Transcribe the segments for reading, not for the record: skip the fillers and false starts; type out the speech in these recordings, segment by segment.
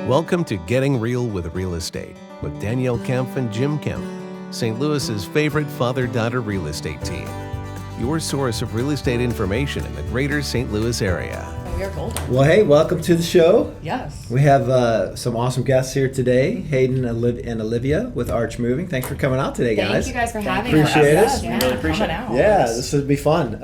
Welcome to Getting Real with Real Estate with Danielle Kempf and Jim Kempf, St. Louis's favorite father-daughter real estate team. Your source of real estate information in the greater St. Louis area. We are golden. Well, hey, welcome to the show. Yes. We have some awesome guests here today, Hayden and Olivia with Arch Moving. Thanks for coming out today, guys. Thank you guys for having Appreciate us. it. Yeah, Yeah. really appreciate it. Yeah, this would be fun.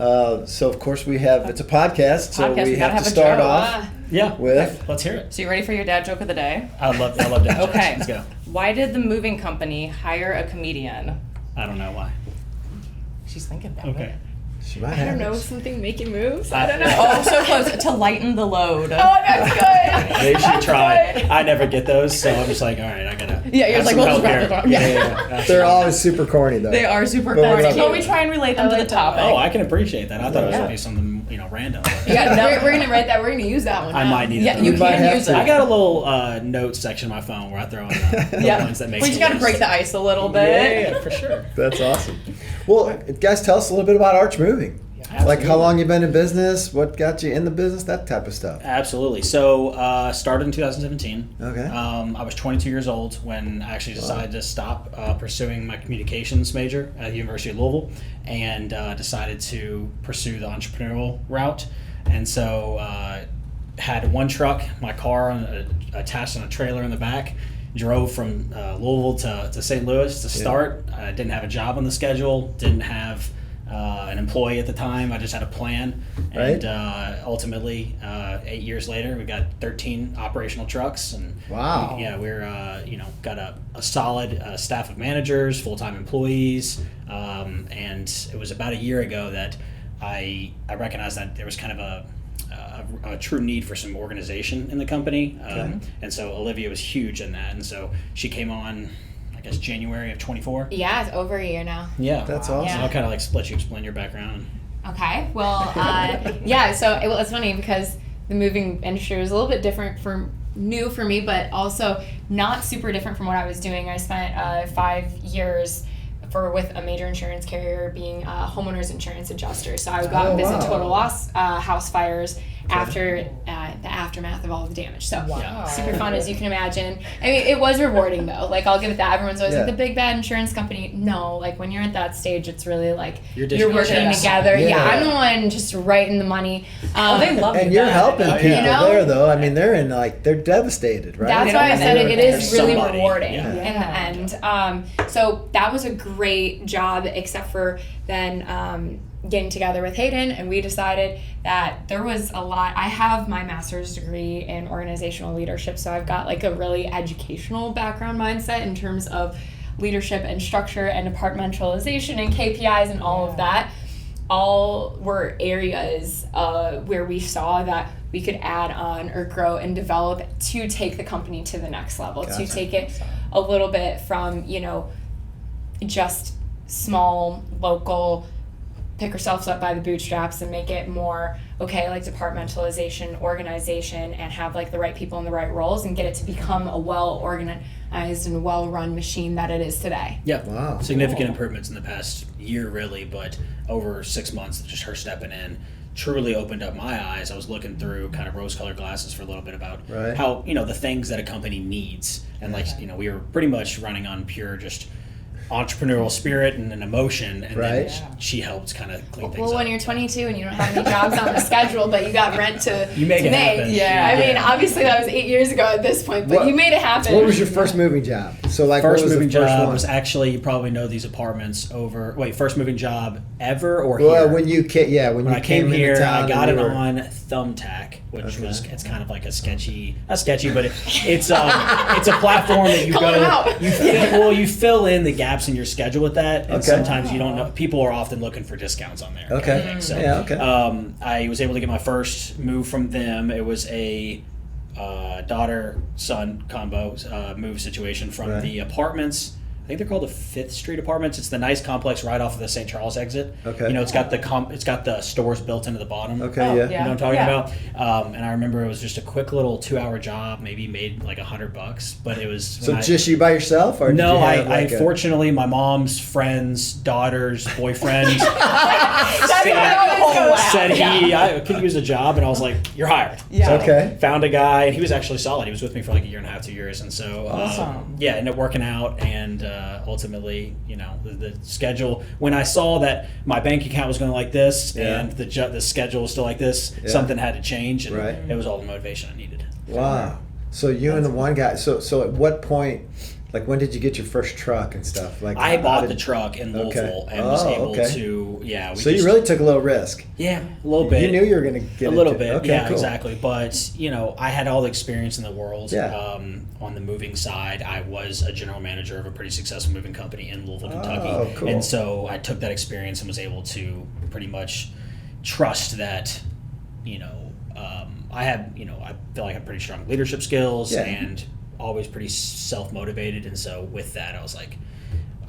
So, of course, it's a podcast, so we gotta have to a start joke. off Yeah, with. let's hear it. So you ready for your dad joke of the day? I love that. Okay. Let's go. Why did the moving company hire a comedian? I don't know why. She's thinking about Okay. it. She might I have don't know, it. something making moves. I I don't know. Oh, so close. To lighten the load. Oh, that's good. Maybe she tried. I never get those, so I'm just like, all right, I gotta. Yeah, you're have like, some we'll help just wrap here. it up. Yeah. They're always super corny, though. They are super But corny. we're But we try and relate them I to like the that. topic. Oh, I can appreciate that. I thought it was Yeah. gonna be something, random. Yeah, no, we're gonna write that. We're gonna use that one. I now. might need Yeah, it. you We might can have use to. it. I got a little notes section on my phone where I throw in the ones that make. We just got to break the ice a little bit. Yeah, for sure. That's awesome. Well, guys, tell us a little bit about Arch Moving. Like how long you been in business, what got you in the business, that type of stuff. Absolutely. So, started in 2017. Okay. I was 22 years old when I actually decided to stop pursuing my communications major at the University of Louisville and decided to pursue the entrepreneurial route. And so, had one truck, my car attached on a trailer in the back, drove from Louisville to St. Louis to start. I didn't have a job on the schedule, didn't have an employee at the time. I just had a plan, and ultimately, 8 years later, we got 13 operational trucks, and Wow. we're got a solid staff of managers, full-time employees, and it was about a year ago that I recognized that there was kind of a true need for some organization in the company, and so Olivia was huge in that, and so she came on, I guess, January of 24. Yeah, it's over a year now. Yeah, That's awesome. So I'll kind of let you explain your background. Okay. Well, yeah. So it's funny because the moving industry was a little bit new for me, but also not super different from what I was doing. I spent 5 years with a major insurance carrier being a homeowner's insurance adjuster. So I would go out and visit total loss house fires after the aftermath of all the damage. So super fun, as you can imagine. I mean, it was rewarding though. Like, I'll give it that. Everyone's always like the big bad insurance company. No, like when you're at that stage, it's really like you're working together. Yeah, I'm the one just writing the money. They love And you you're back. helping people know? there, though. I mean, they're devastated, right? That's They why I don't said have it is really somebody. rewarding Yeah. in the end. So that was a great job, except for then getting together with Hayden, and we decided that there was a lot. I have my master's degree in organizational leadership, so I've got like a really educational background mindset in terms of leadership and structure and departmentalization and KPIs and all of that. All were areas where we saw that we could add on or grow and develop to take the company to the next level, to take it a little bit from, just small, local, pick ourselves up by the bootstraps and make it more, like departmentalization, organization, and have like the right people in the right roles and get it to become a well-organized and well-run machine that it is today. Yeah. Wow. Significant improvements in the past year, really, but over 6 months, just her stepping in truly opened up my eyes. I was looking through kind of rose-colored glasses for a little bit about how, the things that a company needs. And we were pretty much running on pure just entrepreneurial spirit and an emotion, and then she helped kind of clean things Well, up. when you're 22 and you don't have any jobs on the schedule, but you got rent to make it happen. I mean, obviously that was 8 years ago at this point, but you made it happen. What was your first moving job? So, like, First what was moving the first job one? was actually, you probably know these apartments over. Wait, first moving job ever or Well, here? when you When I came here, into town I got it and you were- on Thumbtack, which it's kind of like a sketchy, not sketchy, but it's a platform that you Call it out. you fill in the gaps in your schedule with that, and sometimes you don't know. People are often looking for discounts on there. Okay. kind of thing. So, Yeah, okay. I was able to get my first move from them. It was a daughter-son combo move situation from the apartments think they're called the 5th Street Apartments. It's the nice complex right off of the St. Charles exit. Okay. You know, it's got the stores built into the bottom. Okay, Oh, yeah. You know what I'm talking about? And I remember it was just a quick little 2-hour job, maybe made like $100, but it was. So just you by yourself, or No, did you have I like fortunately, my mom's friends, daughters, boyfriends said I could use a job, and I was like, "You're hired." Yeah. Okay. Found a guy, and he was actually solid. He was with me for like a year and a half, 2 years, and so Awesome. yeah, ended up working out, and ultimately, you know, the schedule. When I saw that my bank account was going like this, Yeah. and the schedule was still like this, Yeah. something had to change, and Right. it was all the motivation I needed. Wow. So you and the one guy. So at what point? Like, when did you get your first truck and stuff? Like, I how bought did- the truck in Okay. Louisville and was Oh, able okay. to, yeah. So you really took a little risk. Yeah, a little bit. You knew you were going to get a little into it. bit, Okay, yeah, cool. exactly. But you know, I had all the experience in the world. Yeah. On the moving side, I was a general manager of a pretty successful moving company in Louisville, Kentucky, Oh, cool. and so I took that experience and was able to pretty much trust that, you know, I had, you know, I feel like I had pretty strong leadership skills Yeah. and always pretty self-motivated, and so with that, I was like.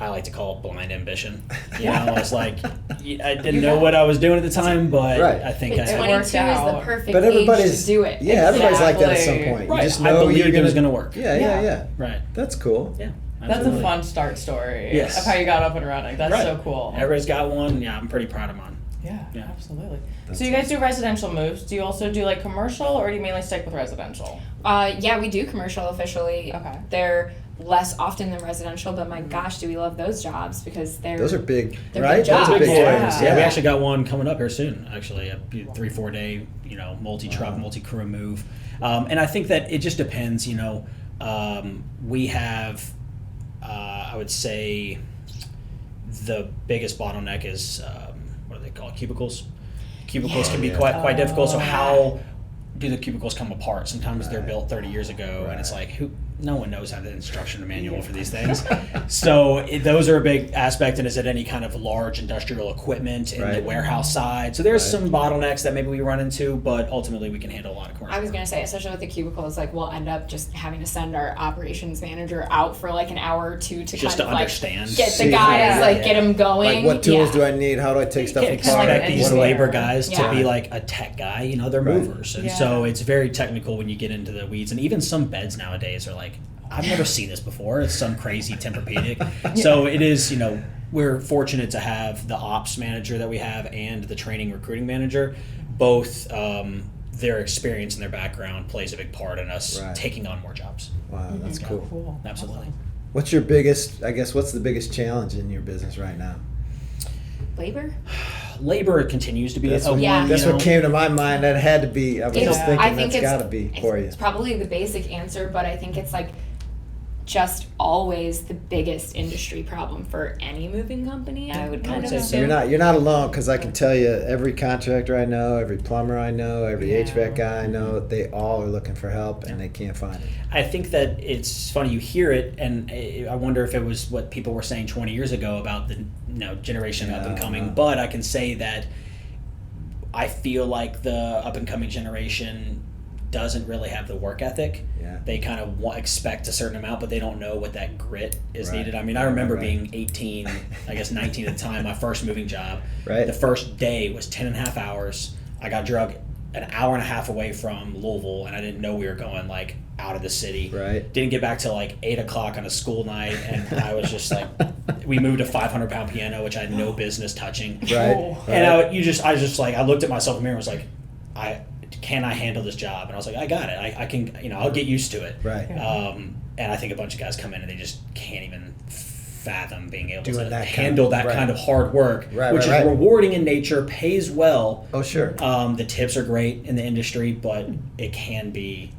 I like to call it blind ambition. You know, I was like, I didn't know what I was doing at the time, but Right. I think But I 22 worked is the out. perfect But age everybody's to do it. Yeah, everybody's like that at some Exactly. point. Right. You just I know believed you're it gonna, was gonna work. Yeah, Yeah. yeah. Right. That's cool. Yeah. That's a absolutely. fun start story Yes. of how you got up and running. That's Right. so cool. Everybody's got one. Yeah, I'm pretty proud of mine. Yeah, Yeah. absolutely. That's So you guys do residential moves. Do you also do like commercial, or do you mainly stick with residential? Yeah, we do commercial officially. Okay. They're less often than residential, but my gosh, do we love those jobs because they're Those are big, They're right? big Those are jobs. big Yeah. swings. Yeah, we actually got one coming up here soon. Actually, a 3-4 day, you know, multi-truck, Wow. multi-crew move, and I think that it just depends. You know, we have, I would say, the biggest bottleneck is what do they call it? Cubicles. Cubicles can be Yeah. quite difficult. So Oh. how do the cubicles come apart? Sometimes they're Right. built 30 years ago, and it's Right. like no one knows how the instruction manual for these things. So those are a big aspect. And is it any kind of large industrial equipment in the Right. warehouse side? So there's Right. some bottlenecks that maybe we run into, but ultimately we can handle a lot of commercial. I was gonna say, especially with the cubicles, like we'll end up just having to send our operations manager out for like an hour or two to Just kind to of understand. like get the See, guys, yeah. like get them going. Like, what tools Yeah. do I need? How do I take stuff You can't apart? like expect an these engineer. labor guys Yeah. to be like a tech guy. You know, they're Right. movers, and Yeah. so it's very technical when you get into the weeds. And even some beds nowadays are like, I've never seen this before. It's some crazy Tempur-Pedic. So it is, you know, we're fortunate to have the ops manager that we have and the training recruiting manager. Both their experience and their background plays a big part in us Right. taking on more jobs. Wow, that's cool. Cool. Absolutely. What's your biggest, I guess, what's the biggest challenge in your business right now? Labor. Labor continues to be That's a what, one. Yeah. that's you what know. came to my mind. That had to be, I was just thinking I think that's got to be for you. It's probably the basic answer, but I think it's like just always the biggest industry problem for any moving company. I would kind of say so. assume. You're not alone, because I can tell you every contractor I know, every plumber I know, every Yeah. HVAC guy I know, they all are looking for help and they can't find it. I think that it's funny you hear it, and I wonder if it was what people were saying 20 years ago about the generation up and coming. Yeah. But I can say that I feel like the up and coming generation doesn't really have the work ethic. Yeah. They kind of expect a certain amount, but they don't know what that grit is Right. needed. I mean, I remember Right. being 18, I guess 19 at the time, my first moving job. Right. The first day was 10 and a half hours. I got drug an hour and a half away from Louisville, and I didn't know we were going like out of the city. Right. Didn't get back till like 8 o'clock on a school night, and I was just like, we moved a 500-pound piano, which I had no business touching. Right. Oh. And I was just like, I looked at myself in the mirror and was like, can I handle this job? And I was like, I got it. I can, I'll get used to it. Right. And I think a bunch of guys come in and they just can't even fathom being able Doing to that kind handle of- that right. kind of hard work, Right, which right, is right. rewarding in nature, pays well. Oh, sure. The tips are great in the industry, but it can be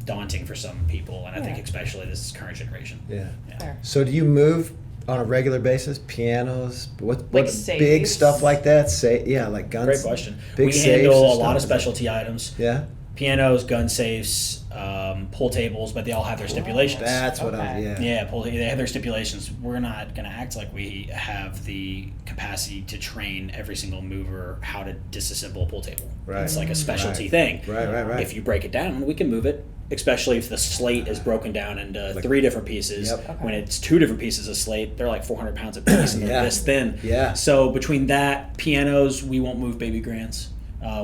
daunting for some people, and I think Yeah. especially this current generation. Yeah. Fair. So do you move on a regular basis? Pianos? What Like big safes? stuff like that? Yeah, like guns. Great question. Big We safes handle or a lot stuff? of specialty items. Yeah. Pianos, gun safes, pull tables, but they all have their stipulations. That's what I. Okay. Yeah. Yeah, they have their stipulations. We're not going to act like we have the capacity to train every single mover how to disassemble a pull table. Right. It's like a specialty Right. thing. Right. If you break it down, we can move it. especially if the slate is broken down into 3 different pieces. Yep. When it's 2 different pieces of slate, they're like 400 pounds a piece and they're this thin. Yeah. So between that, pianos, we won't move baby grands.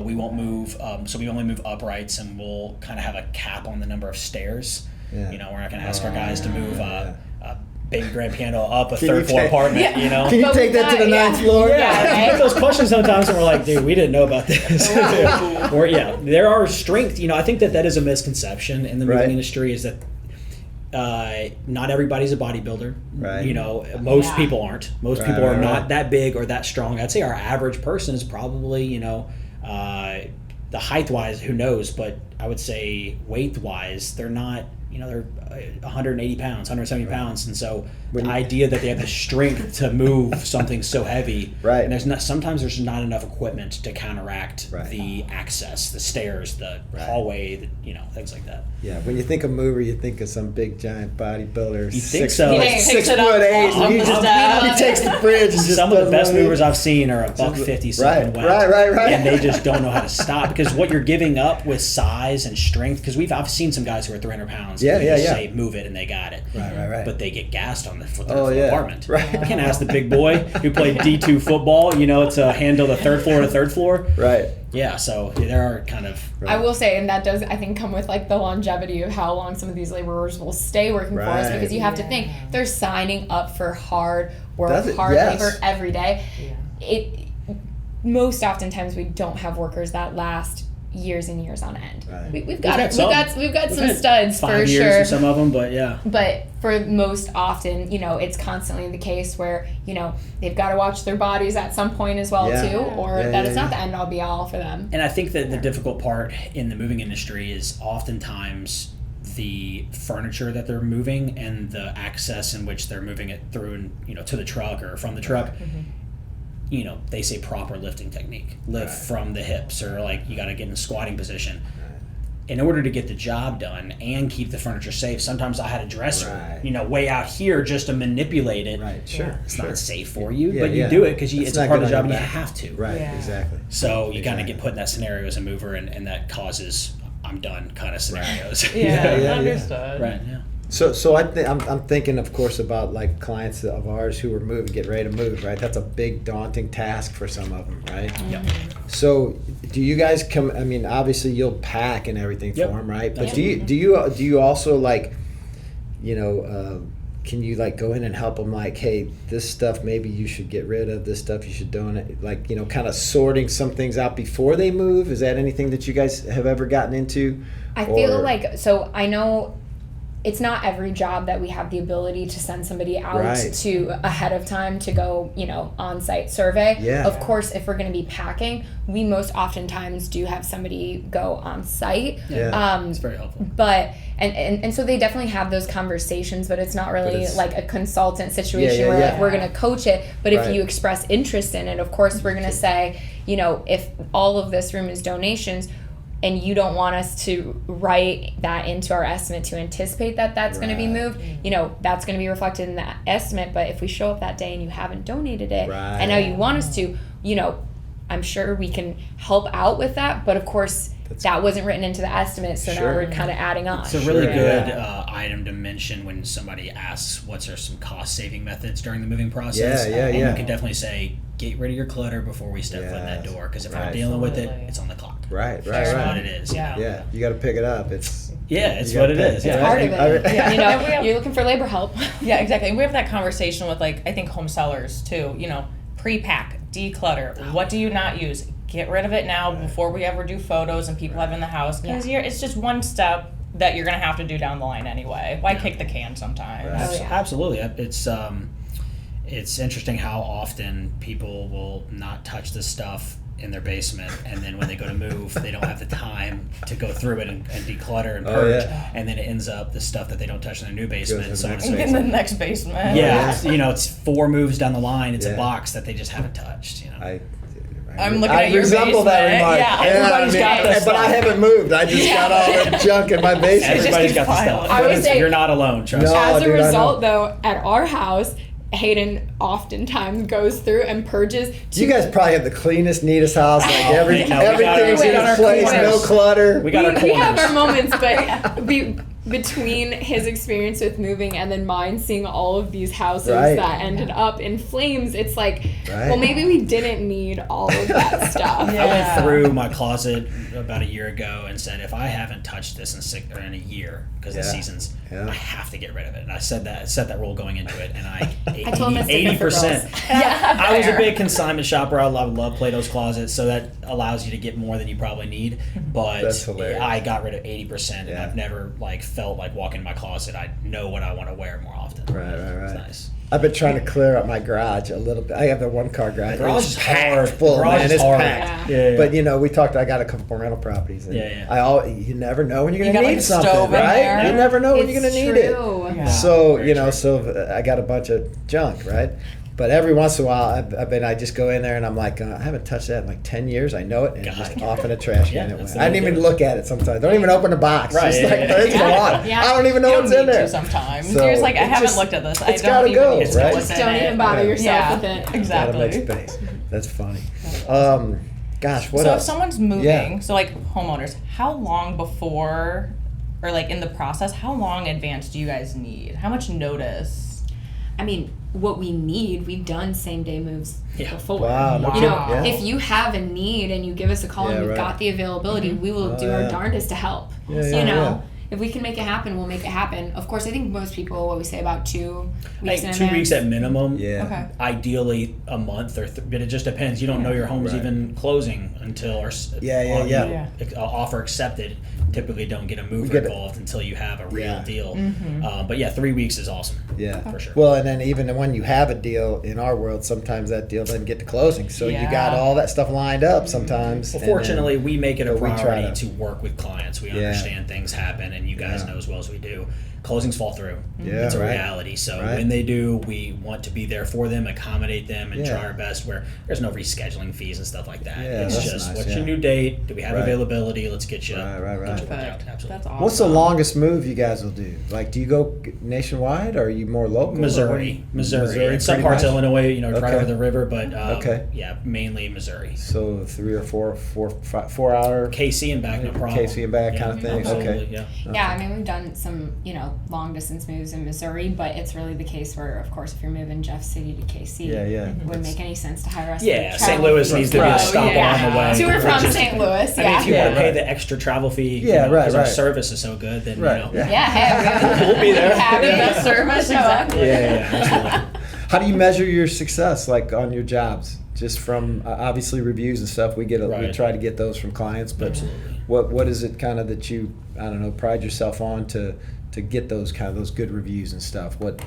We won't move, so we only move uprights, and we'll kind of have a cap on the number of stairs. Yeah. You know, we're not going to ask our guys to move a baby grand piano up a third floor take- apartment, you know? Can you take that to the 9th floor? Yeah, we get those questions sometimes, and we're like, dude, we didn't know about this. Or there are strength. You know, I think that is a misconception in the moving industry, is that not everybody's a bodybuilder. Right. You know, most people aren't. Most people are not that big or that strong. I'd say our average person is probably, you know, the height wise, who knows? But I would say weight wise, they're not. You know, they're 180 pounds, 170 pounds, and so the idea that they have the strength to move something so heavy, and sometimes there's not enough equipment to counteract the access, the stairs, the hallway, things like that. Yeah, when you think of mover, you think of some big giant bodybuilder. You think so? He 6 takes it foot up. 8. And he takes the fridge. And just Some of the best doesn't movers I've seen are $150 soaking wet, right. and they just don't know how to stop, because what you're giving up with size and strength. Because I've seen some guys who are 300 pounds. Yeah. Say move it and they got it. Right. But they get gassed on the third Oh, floor yeah. apartment. Right. You can't ask the big boy who played D2 football, to handle the third floor to third floor. Right. Yeah, so there are kind of... I will say, and that does, I think, come with like the longevity of how long some of these laborers will stay working for us, because you have to think they're signing up for hard work, labor every day. It most oftentimes we don't have workers that last years and years on end. Right. We've got some studs for 5 years sure. for some of them, but yeah. But for most often, it's constantly the case where, they've got to watch their bodies at some point as well too, or that it's not the end all be all for them. And I think that the difficult part in the moving industry is oftentimes the furniture that they're moving and the access in which they're moving it through and, to the truck or from the truck. They say proper lifting technique. Lift from the hips, or like you got to get in a squatting position. In order to get the job done and keep the furniture safe, sometimes I had a dresser, way out here just to manipulate it. Right, sure. It's not safe for you, but you do it because it's a part of the job and you have to. Right, exactly. So you kind of get put in that scenario as a mover, and that causes I'm done kind of scenarios. Understood. Right, yeah. So I'm thinking, of course, about like clients of ours who are getting ready to move, right? That's a big, daunting task for some of them, right? Yep. So do you guys come? I mean, obviously you'll pack and everything for them, right? But do you also like, can you like go in and help them, like, hey, this stuff maybe you should get rid of, this stuff you should donate, like, kind of sorting some things out before they move? Is that anything that you guys have ever gotten into? I feel like, so I know it's not every job that we have the ability to send somebody out to ahead of time to go, on-site survey. Yeah. Of course, if we're going to be packing, we most oftentimes do have somebody go on-site. Yeah, it's very helpful. But, and so they definitely have those conversations, but it's not really like a consultant situation where like, we're going to coach it. But if you express interest in it, of course, we're going to say, if all of this room is donations, and you don't want us to write that into our estimate to anticipate that that's going to be moved, that's going to be reflected in that estimate. But if we show up that day and you haven't donated it, and now you want us to, I'm sure we can help out with that. But of course, that wasn't written into the estimate, so now we're kind of adding on. It's a really good item to mention when somebody asks, what's there some cost-saving methods during the moving process? And you can definitely say, get rid of your clutter before we step foot in that door, because if we're dealing with it, it's on the clock. Right. That's what it is. Yeah, you got to pick it up. It's what it is. It's part of it. You're looking for labor help. Yeah, exactly. And we have that conversation with, like, I think home sellers too. Pre-pack, declutter. What do you not use? Get rid of it now before we ever do photos and people have in the house, because it's just one step that you're gonna have to do down the line anyway. Why kick the can sometimes? Absolutely. It's interesting how often people will not touch this stuff in their basement, and then when they go to move, they don't have the time to go through it and declutter and purge, and then it ends up the stuff that they don't touch in their new basement. So it's in the next basement. It's 4 moves down the line. It's a box that they just haven't touched. I'm looking at your resemble basement. that remark. Yeah, everybody's got this but I haven't moved. I just got all the junk in my basement. Everybody's got the stuff. I would say, you're not alone. Trust me. as a result, though, at our house, Hayden oftentimes goes through and purges. You guys probably have the cleanest, neatest house. Like everything's we in got its place, no corners. clutter. We got our we have corners. our moments, but between his experience with moving and then mine seeing all of these houses Right. that ended up in flames, it's like, Right. well, maybe we didn't need all of that stuff. Yeah. I went through my closet about a year ago and said, if I haven't touched this in a year because the Yeah. seasons, Yeah. I have to get rid of it. And I set that rule going into it, and I told him it's different for 80%. girls. Yeah, I was a fair. big consignment shopper. I love Plato's Closet, so that allows you to get more than you probably need. But That's hilarious. I got rid of 80%, and Yeah. I've never felt like walking in my closet. I know what I want to wear more often. Right. It's nice. I've been trying to clear up my garage a little bit. I have a one-car garage. The garage It's is hard. full, The garage man. is It's hard. packed. Yeah. But we talked. I got a couple more rental properties. And Yeah. you never know when you're You gonna got, need like, a something, stove in right? there. You never know when you're gonna It's need it. true. Yeah. So Very true. so I got a bunch of junk, right? But every once in a while, I just go in there and I'm like, I haven't touched that in like 10 years. I know it, and it's just God. off in a trash Yeah, can. It that's went. the I way didn't to even do it. look at it sometimes. Don't even open the box. Right, Just yeah, like, yeah, it's yeah. gone. Yeah. I don't even know You what's don't in need there. to sometimes. So You're just like, I it haven't just- looked at this. it's I don't gotta even go, need to right? what's Just in don't it. even bother Yeah. yourself Yeah. with it. Exactly. Gotta make space. That's funny. Gosh, what So else? if someone's moving, Yeah. so like homeowners, how long before, or like in the process, how long advance do you guys need? How much notice? I mean, what we need, we've done same day moves Yeah. before. Wow, no You kidding. know, Yeah. If you have a need and you give us a call Yeah, and we've right. got the availability, we will Oh, do yeah. our darndest to help. Yeah, you yeah, know, yeah. if we can make it happen, we'll make it happen. Of course, I think most people, what we say about 2 weeks in Like 2 advance. weeks at minimum. Yeah. Okay. Ideally a month but it just depends. You don't know your home's Right. even closing until Yeah. offer accepted. Typically don't get a mover get it. involved until you have a real Yeah. deal. But yeah, 3 weeks is awesome. Yeah, For sure. Well, and then even when you have a deal in our world, sometimes that deal doesn't get to closing. So you got Yeah. all that stuff lined up sometimes. Well, and then- fortunately, we make it a but we try priority to- to work with clients. We Yeah. understand things happen, and you guys Yeah. know as well as we do. Closings fall through. Yeah, It's a right. reality. So Right. when they do, we want to be there for them, accommodate them, and Yeah. try our best. Where there's no rescheduling fees and stuff like that. Yeah, it's that's just nice, what's yeah. your new date? Do we have Right. availability? Let's get you. Right. get you worked out. Perfect. Absolutely. That's awesome. What's the longest move you guys will do? Like, do you go nationwide, or are you more local? Missouri, and some pretty parts much? of Illinois, right Okay. over the river, but Okay. yeah, mainly Missouri. So 3 or 4 hour KC and back, no problem. KC and back Yeah, kind of thing. absolutely, Okay. yeah. Yeah, I mean, we've done some, long distance moves in Missouri, but it's really the case where, of course, if you're moving Jeff City to KC, Yeah. it wouldn't make any sense to hire us. Yeah, to St. travel Louis from- needs to be a Right. stop Yeah. on the way. To or from Just- St. Louis, I mean, yeah. if you Yeah, want to pay right. the extra travel fee, Yeah, right, because our right. service is so good, then Right, you know. yeah. Yeah, hey, We'll be there. Happy The to best service, show up. exactly. Yeah, absolutely. How do you measure your success, like on your jobs? Just from obviously reviews and stuff. We we Right. try to get those from clients, but Absolutely. what is it kind of that you pride yourself on to get those good reviews and stuff? What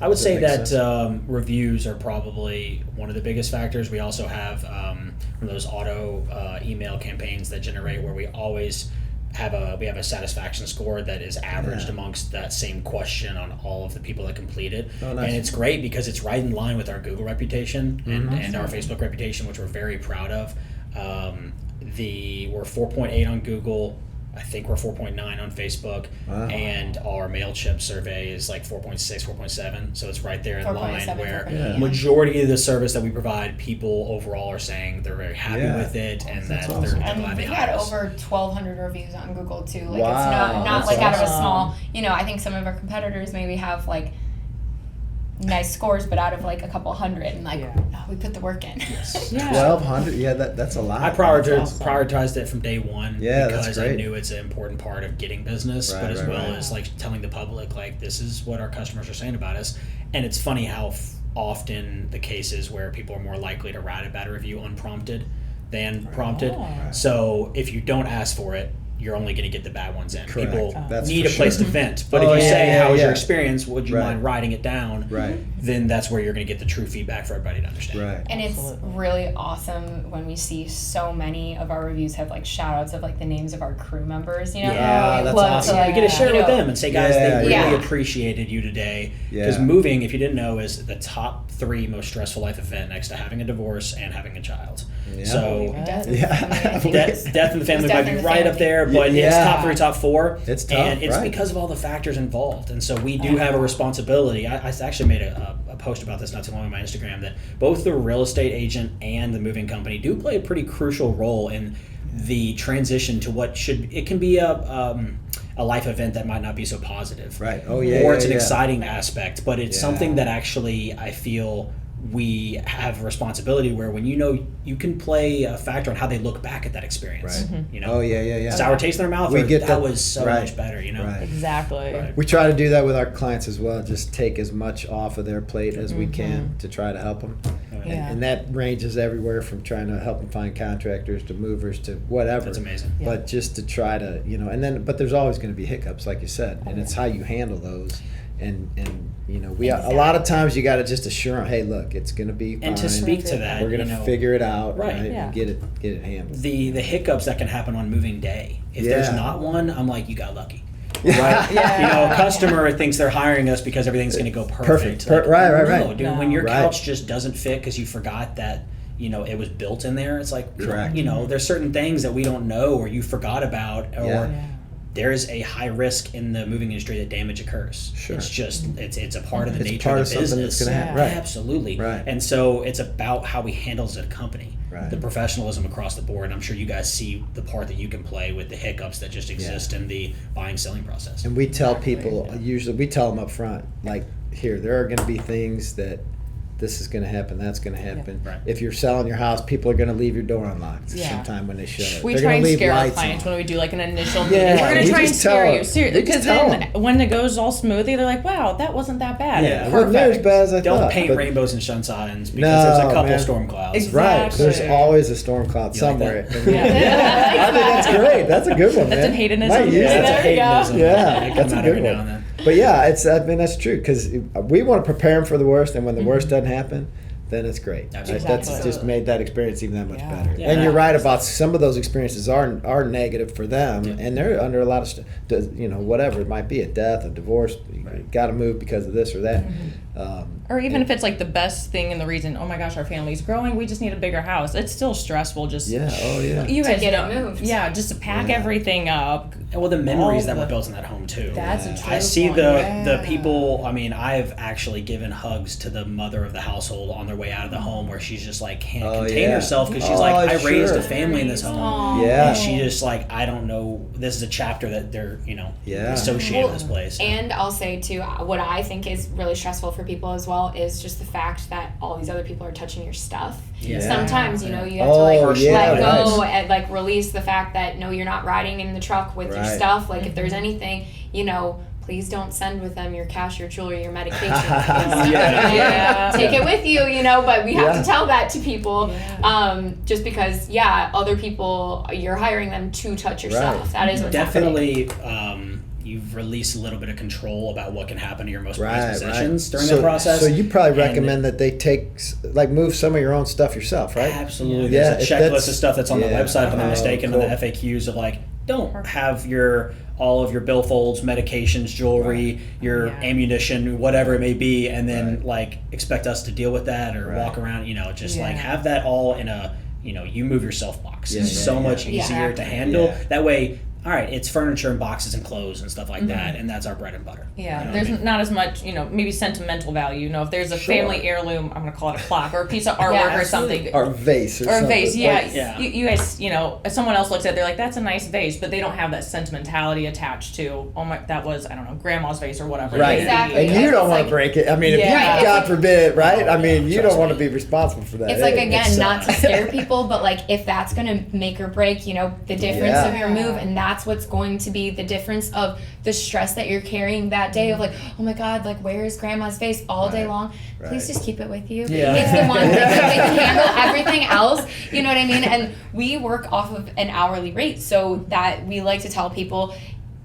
I would Does say that make that sense? reviews are probably one of the biggest factors. We also have one of those auto email campaigns that generate where we always have a satisfaction score that is averaged Yeah. amongst that same question on all of the people that complete it. Oh, nice. And it's great because it's right in line with our Google reputation Mm-hmm. and our Facebook reputation, which we're very proud of. We're 4.8 on Google. I think we're 4.9 on Facebook, Wow. and our MailChimp survey is like 4.6, 4.7. So it's right there in line 4.7, where 4.8, yeah. majority of the service that we provide, people overall are saying they're very happy Yeah. with it and That's that awesome. they're And glad they we've hired had us. over 1,200 reviews on Google too. Like Wow, it's not that's like out of a awesome. small. I think some of our competitors maybe have like nice scores, but out of like a couple hundred, and like Yeah. oh, we put the work in. Yeah. 1,200? Yeah, that's a lot. I awesome. prioritized it from day one Yeah, that's because I great. knew it's an important part of getting business, Right, but as right, well right. as like telling the public like this is what our customers are saying about us. And it's funny how often the case is where people are more likely to write a bad review unprompted than prompted. Oh. So if you don't ask for it, you're only going to get the bad ones in. Correct. People That's need for a place sure. to vent. But Oh, if you yeah, say, yeah, how was yeah. your experience? Would you Right. mind writing it down? Right. Then that's where you're going to get the true feedback for everybody to understand. Right. And it's Absolutely. really awesome when we see so many of our reviews have like shout outs of like the names of our crew members, Yeah, Ah, that's Love to, awesome. like, We get to share it you with know, them and say, guys, Yeah, they really yeah. appreciated you today. Because Yeah. moving, if you didn't know, is the top 3 most stressful life event next to having a divorce and having a child. Yeah. So Death Yeah. death in the family It's might death be in the right family. up there, but it's Yeah. top 3, top 4. It's tough, and it's right. because of all the factors involved. And so we do have a responsibility. I actually made a post about this not too long on my Instagram, that both the real estate agent and the moving company do play a pretty crucial role in the transition to what it can be a life event that might not be so positive. Right. Oh, yeah. Or it's an yeah. exciting aspect, but it's Yeah. something that actually I feel we have a responsibility where when you can play a factor on how they look back at that experience. Right. You know? Oh, yeah. Sour taste in their mouth, We or get that was so right. much better, you know? Right. Exactly. Right. We try to do that with our clients as well. Just take as much off of their plate as we can to try to help them. Yeah. And that ranges everywhere from trying to help them find contractors to movers to whatever. That's amazing. But just to try to, but there's always going to be hiccups, like you said, and it's how you handle those. And a lot of times you got to just assure them, hey, look, it's going to be fine. And to speak to that, we're going to figure it out, Right. right? Yeah. And get it handled. the hiccups that can happen on moving day. If there's Yeah. not one, I'm like, you got lucky. Right. A customer thinks they're hiring us because everything's going to go perfect. Perfect. Right. No, dude, when your Right. couch just doesn't fit because you forgot that, it was built in there, it's like, Correct. There's certain things that we don't know or you forgot about, or Yeah. there is a high risk in the moving industry that damage occurs. Sure. It's just, it's a part of the It's nature part of of the something business. that's gonna happen. Right. Absolutely. Right. And so it's about how we handle as a company. Right. The professionalism across the board. I'm sure you guys see the part that you can play with the hiccups that just exist in the buying selling process. And we tell people, usually we tell them up front, like, here, there are going to be things that this is going to happen, that's going to happen. Right. If you're selling your house, people are going to leave your door unlocked Yeah. sometime when they show up. We They're try gonna and leave scare our lights clients on. when we do like an initial Yeah, meeting. We're we gonna try and just scare tell you, them. seriously, We just because tell then them. when it goes all smoothly, they're like, "Wow, that wasn't that bad." Yeah. It wasn't near as bad as I Don't thought. paint but- rainbows and sunsines because No, there's a couple man. storm clouds. Right, there's Exactly. always a storm cloud You like somewhere. that? And I think that's great. That's a good one, That's man. a hedonism. Might use Yeah, that. That's a there you go. hedonism. Yeah, They come that's a out good every one. now and then. But yeah, that's true because we want to prepare them for the worst, and when the worst doesn't happen, then it's great. Absolutely. That's Exactly. just made that experience even that much Yeah. better. Yeah. And you're right about some of those experiences are negative for them, Yeah. and they're under a lot of whatever it might be, a death, a divorce. You got to move because of this or that. Or even if it's like the best thing and the reason, oh my gosh, our family's growing, we just need a bigger house. It's still stressful. Just Yeah. Oh yeah. you To guys get it know, moved. yeah, just to pack Yeah. everything up. And well, the memories All that were the- built in that home too. That's a Yeah. true I see point. the Yeah. people. I mean, I've actually given hugs to the mother of the household on their way out of the home, where she's just like can't Oh, contain yeah. herself because she's Oh, like, I raised sure. a family in this home, Aw. Yeah. and she just like, I don't know. This is a chapter that they're Yeah. associated Well, with this place. And I'll say too, what I think is really stressful for people as well is just the fact that all these other people are touching your stuff. Yeah. Sometimes, you have to Oh, like yeah, let go right. and like release the fact that no, you're not riding in the truck with your Right. stuff. Like if there's anything, please don't send with them your cash, your jewelry, your medication. Yeah. Take it with you, but we have Yeah. to tell that to people. Yeah. Just because, other people, you're hiring them to touch your Right. stuff. That is what's happening. Definitely, you've released a little bit of control about what can happen to your most prized Right, possessions right. during the process. So you probably And- recommend that they move some of your own stuff yourself, right? Absolutely. Yeah, There's if a checklist that's- of stuff that's on the yeah. website, if I'm not Oh, mistaken, cool. and the FAQs of like, don't have all of your billfolds, medications, jewelry, your Yeah. ammunition, whatever it may be, and then like expect us to deal with that or Right. walk around, just like Yeah. have that all in a, you move yourself box. Yeah, It's yeah, so yeah. much Yeah. easier to handle. Yeah. That way, all right, it's furniture and boxes and clothes and stuff like that, and that's our bread and butter. Yeah, You know what I there's mean? not as much, maybe sentimental value. If there's a Sure. family heirloom, I'm gonna call it a clock or a piece of artwork or something. Or vase or Or a something. vase, yeah. Like, Yeah. You guys, if someone else looks at it, they're like, that's a nice vase, but they don't have that sentimentality attached to, oh my, that was, I don't know, grandma's vase or whatever. it Right. may be. Exactly. And you It's don't want like- to break it. I mean, if Yeah. you, God forbid, right? Oh, I mean, yeah, you trust don't want to me. be responsible for that. It's like, again, It's, not to scare people, but like if that's going to make or break, the difference Yeah. of your move, and that's what's going to be the difference of the stress that you're carrying that day of like, oh my God, like where is grandma's face all day Right. long? Please Right. just keep it with you. Yeah. It's the one thing that we can handle everything else, you know what I mean? And we work off of an hourly rate, so that we like to tell people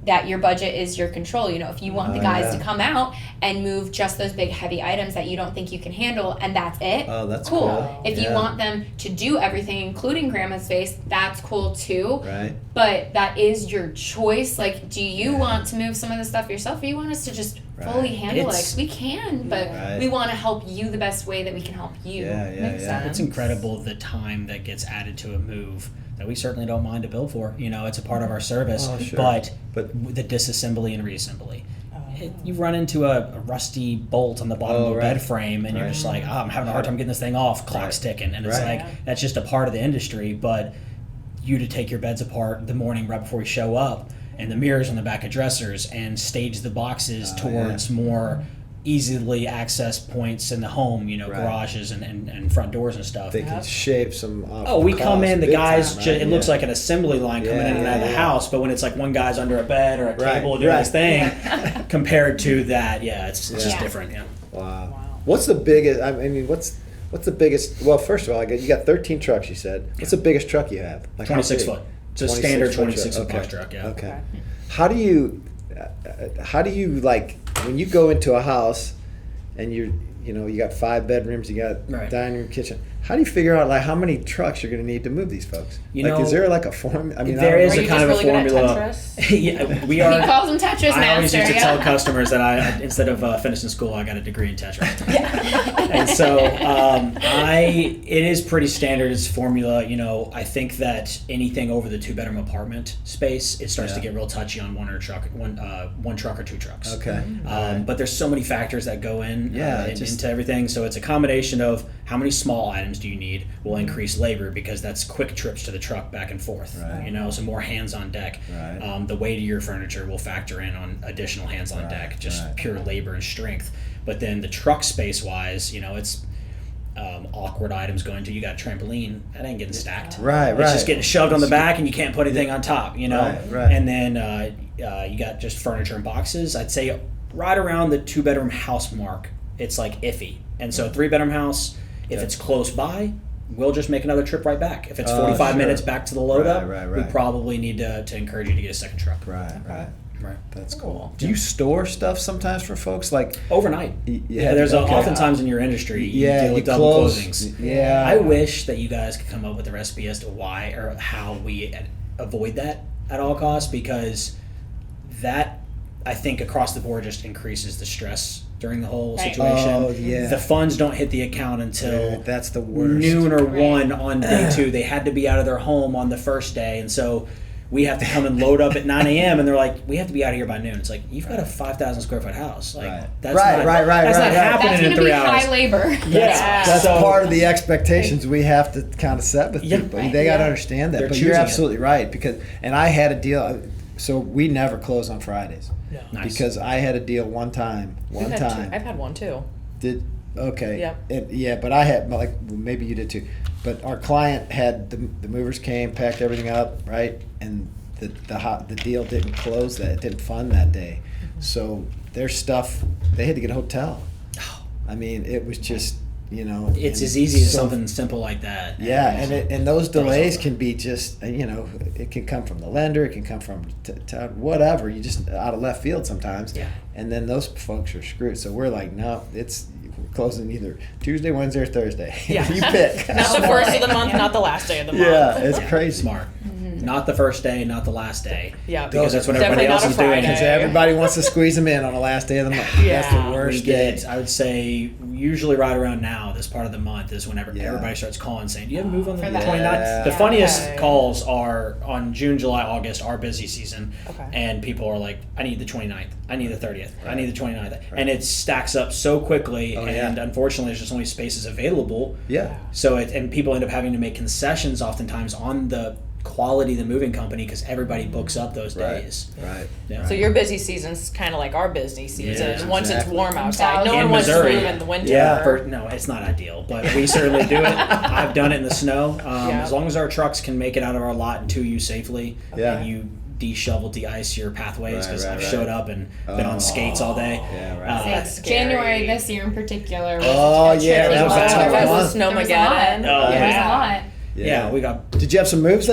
that your budget is your control. If you want the Oh, guys yeah. to come out and move just those big heavy items that you don't think you can handle, and that's it. Oh, that's cool. If you Yeah. want them to do everything, including grandma's face, that's cool too. Right. But that is your choice. Like, do you want to move some of the stuff yourself, or you want us to just fully Right. handle It's- it? We can, but Right. we want to help you the best way that we can help you. Yeah, yeah, Makes yeah. sense. It's incredible the time that gets added to a move that we certainly don't mind to bill for. It's a part of our service. Oh, sure. But But- the disassembly and reassembly. you run into a rusty bolt on the bottom of a bed frame, and you're just like, I'm having a hard time getting this thing off. Clock's ticking, and it's like that's just a part of the industry. But you to take your beds apart the morning right before you show up, and the mirrors on the back of dressers, and stage the boxes towards more easily accessed points in the home, garages and front doors and stuff. They can shave some off. Oh, we come in, the guys, time, right? it looks like an assembly line coming in and out of the house, but when it's like one guy's under a bed or a table doing his thing, compared to that, it's just different. Yeah. Wow. What's the biggest, I mean, what's the biggest, well, first of all, you got 13 trucks, you said. What's the biggest truck you have? Like 26 foot. It's a standard 26 foot box truck, yeah. Okay. How do you like, when you go into a house and you got 5 bedrooms, you got dining room, kitchen, how do you figure out like how many trucks you're going to need to move these folks? Is there like a formula? I mean, there is a kind of a really formula. Yeah, we are. He calls them Tetris I always master. used to tell customers that I instead of finishing school, I got a degree in Tetris. And so it is pretty standard. It's formula. I think that anything over the 2-bedroom apartment space, it starts to get real touchy on one truck or 2 trucks. Okay. But there's so many factors that go into everything. So it's a combination of how many small items do you need will increase labor, because that's quick trips to the truck back and forth. Right. So more hands on deck. Right. The weight of your furniture will factor in on additional hands on deck, just pure labor and strength. But then the truck space wise, it's awkward items going to, you got a trampoline, that ain't getting stacked. It's just getting shoved on the back and you can't put anything on top, Right. And then you got just furniture and boxes. I'd say right around the 2-bedroom house mark, it's like iffy. And so 3-bedroom house, if it's close by, we'll just make another trip right back. If it's 45 minutes back to the load up, we probably need to encourage you to get a second truck. Right. That's cool. Cool. Do you store stuff sometimes for folks, like overnight? There's oftentimes in your industry you deal with double closings. I wish that you guys could come up with a recipe as to why or how we avoid that at all costs, because that, I think, across the board just increases the stress during the whole situation. Oh, yeah. The funds don't hit the account until that's the worst. noon or 1 on day 2. They had to be out of their home on the first day, and so we have to come and load up at 9 a.m. and they're like, we have to be out of here by noon. It's like, you've got a 5,000 square foot house. Like that's not happening in 3 hours. That's high labor. That's part of the expectations we have to kind of set with people. They got to understand that. But you're absolutely right, and I had a deal. So we never close on Fridays. Nice. Because I had a deal one time. I've had one too. But I had, like, maybe you did too. But our client had the movers came, packed everything up, right, and the deal didn't close. It didn't fund that day, so their stuff, they had to get a hotel. I mean, it was just it's as easy as something simple like that. And those delays can be just it can come from the lender, it can come from whatever, you just out of left field sometimes. And then those folks are screwed. So we're like, no, we're closing either Tuesday, Wednesday, or Thursday. You pick. Not the first of the month, not the last day of the month. Yeah, it's crazy. Smart. Not the first day, not the last day. Yeah, because that's what everybody else is doing. Because everybody wants to squeeze them in on the last day of the month. That's the worst day. I would say usually right around now, this part of the month is whenever everybody starts calling saying, do you have a move on the 29th? The funniest calls are on June, July, August, our busy season. And people are like, I need the 29th. I need the 30th. I need the 29th. And it stacks up so quickly. And unfortunately, there's just only spaces available. So and people end up having to make concessions oftentimes on the quality of the moving company because everybody books up those days. So your busy season's kind of like our busy season. Once it's warm outside, no one wants to move in the winter. No, it's not ideal, but we certainly do it. I've done it in the snow. As long as our trucks can make it out of our lot and to you safely, and you de-shovel, de-ice your pathways, because I've showed up and been on skates all day. January this year in particular. That was a tough month. Snowmageddon. There was a lot. Yeah, we got. Did you have some moves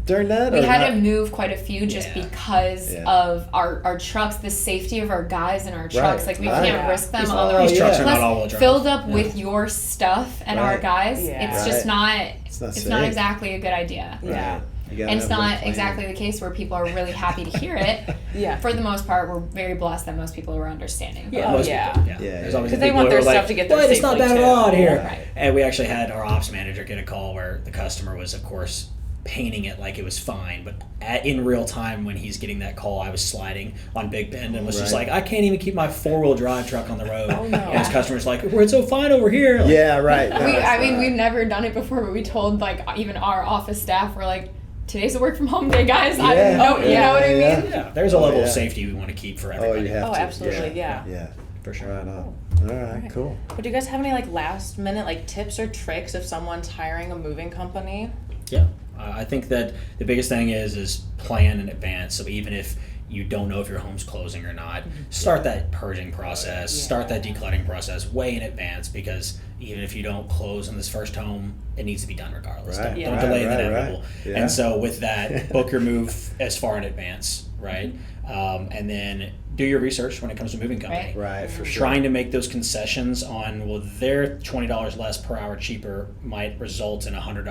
during that? We had to move quite a few just because of our trucks, the safety of our guys in our trucks. Like we can't risk them on the road. These trucks are not all-wheel drive. Filled up with your stuff and our guys, it's just not. It's not exactly a good idea. And it's not exactly the case where people are really happy to hear it. For the most part, we're very blessed that most people are understanding. There's always because they want their stuff to get there safely. It's not bad at all out here. And we actually had our ops manager get a call where the customer was, of course, painting it like it was fine, but in real time when he's getting that call, I was sliding on Big Bend and was just like, I can't even keep my 4-wheel drive truck on the road. And his customer's like, we're so fine over here. Like, Yeah, right. No, We've never done it before, but we told like even our office staff, we're like, today's a work from home day, guys. I don't know, you know what I mean? Yeah, there's a level of safety we want to keep for everybody. Oh, you have Oh, to. absolutely, yeah. Yeah, for sure. right on. All right, cool. But do you guys have any like last minute like tips or tricks if someone's hiring a moving company? Yeah, I think that the biggest thing is plan in advance. So even if you don't know if your home's closing or not, start that purging process, start that decluttering process way in advance, because even if you don't close on this first home, it needs to be done regardless. Right. Don't delay the inevitable. Right. Yeah. And so with that, book your move as far in advance, right? And then do your research when it comes to moving company. Right, for sure. Trying to make those concessions on, well, their $20 less per hour cheaper might result in $100,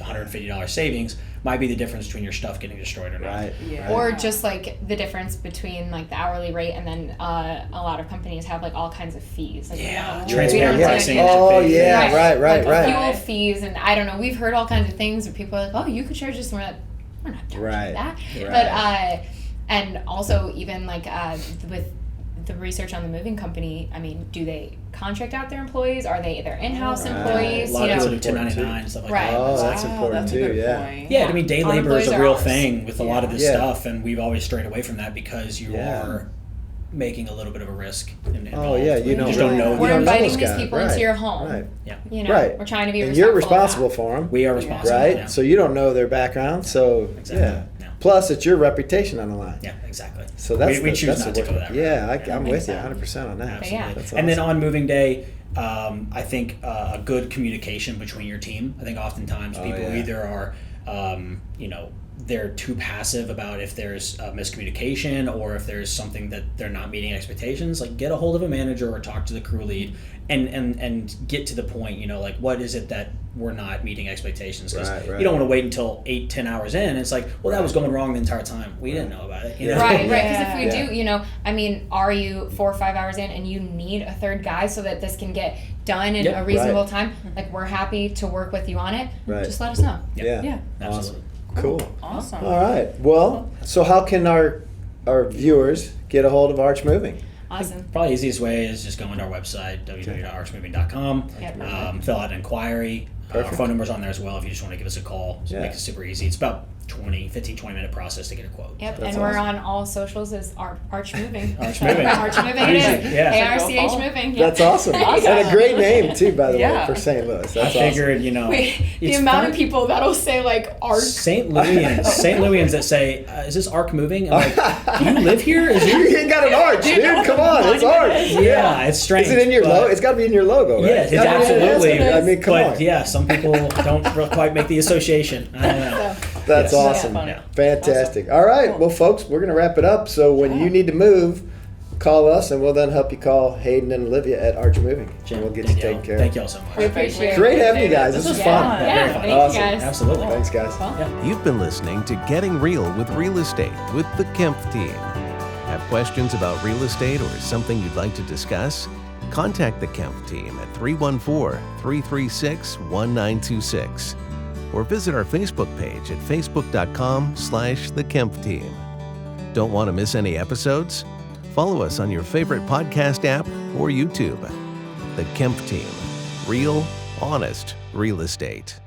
$150 savings, might be the difference between your stuff getting destroyed or not. Right. Yeah. Or just like the difference between like the hourly rate and then a lot of companies have like all kinds of fees. Like, Transparent pricing. Oh, should be- yeah, right. Fuel fees, and I don't know. We've heard all kinds of things where people are like, "Oh, you could charge this," and we're like, "We're not charging that." Right. But and also even like with the research on the moving company, I mean, do they contract out their employees? Are they their in-house employees? A lot of people do Important 1099 and stuff like Right. that. Oh, that's important that's too. a good Yeah. point. Yeah, I mean, day Our labor is employees a are real ours. thing with a lot of this Yeah. stuff, and we've always strayed away from that because you Yeah. are making a little bit of a risk. Oh yeah, you just know. don't know. you We're don't know inviting those these guys. people Right. into your home. Right. Yeah, You know, Right. we're trying to be And respectful. you're responsible of for them. we are responsible. Right? Yeah. So you don't know their background, so Exactly. yeah. Yeah. Plus, it's your reputation on the line. Yeah, exactly. So that's we the, choose that's not the to go work- that route. Yeah, I'm with you sense. 100% on that. Absolutely. Yeah. That's And then awesome. on moving day, I think a good communication between your team. I think oftentimes people yeah. either are, they're too passive about if there's a miscommunication or if there's something that they're not meeting expectations. Like, get a hold of a manager or talk to the crew lead and get to the point, like, what is it that we're not meeting expectations? Because Right. you don't want to wait until 8-10 hours in. It's like, well, that was going wrong the entire time. We didn't know about it. Right. Because if we Yeah. do, I mean, are you 4 or 5 hours in and you need a third guy so that this can get done in Yep. a reasonable Right. time? Like, we're happy to work with you on it. Right. Just let us know. Yeah. Yeah. Absolutely. Cool. Awesome. All right. Well, so how can our viewers get a hold of Arch Moving? Awesome. Probably the easiest way is just going to our website, www.archmoving.com, Yep. fill out an inquiry. Our Perfect. phone number's on there as well if you just want to give us a call. So Yeah. make it super easy. It's about 15-20 minute process to get a quote. Yep, That's and we're awesome. on all socials as Arch Moving. Arch Moving. Arch Moving it is. Easy, yeah. ARCH So go Moving. Yeah. That's awesome. And a great name too, by the way, Yeah. for St. Louis. That's I awesome. figured, Wait, the it's amount fun. of people that'll say like Arch. St. Louisans that say, is this Arc moving? I'm like, do you live here? Is You your... ain't got an arch, dude. Come on, it's arch. Yeah, it's strange. Is it in your but- logo? It's got to be in your logo, right? Yes, it's I mean, absolutely. I mean, come but on. yeah, some people don't quite make the association. I don't know. That's Yes. awesome. Yeah. Fantastic. All right. Well, folks, we're going to wrap it up. So when you need to move, call us, and we'll then help you call Hayden and Olivia at Arch Moving. And we'll get you taken care Thank of. you all so much. We appreciate it. Great having you guys. This was fun. Yeah. Yeah, Very fun. thank Awesome. you guys. Absolutely. Thanks, guys. You've been listening to Getting Real with Real Estate with the Kemp team. Have questions about real estate or something you'd like to discuss? Contact the Kemp team at 314-336-1926 or visit our Facebook page at facebook.com/the Kemp team. Don't want to miss any episodes? Follow us on your favorite podcast app or YouTube. The Kemp team. Real, honest real estate.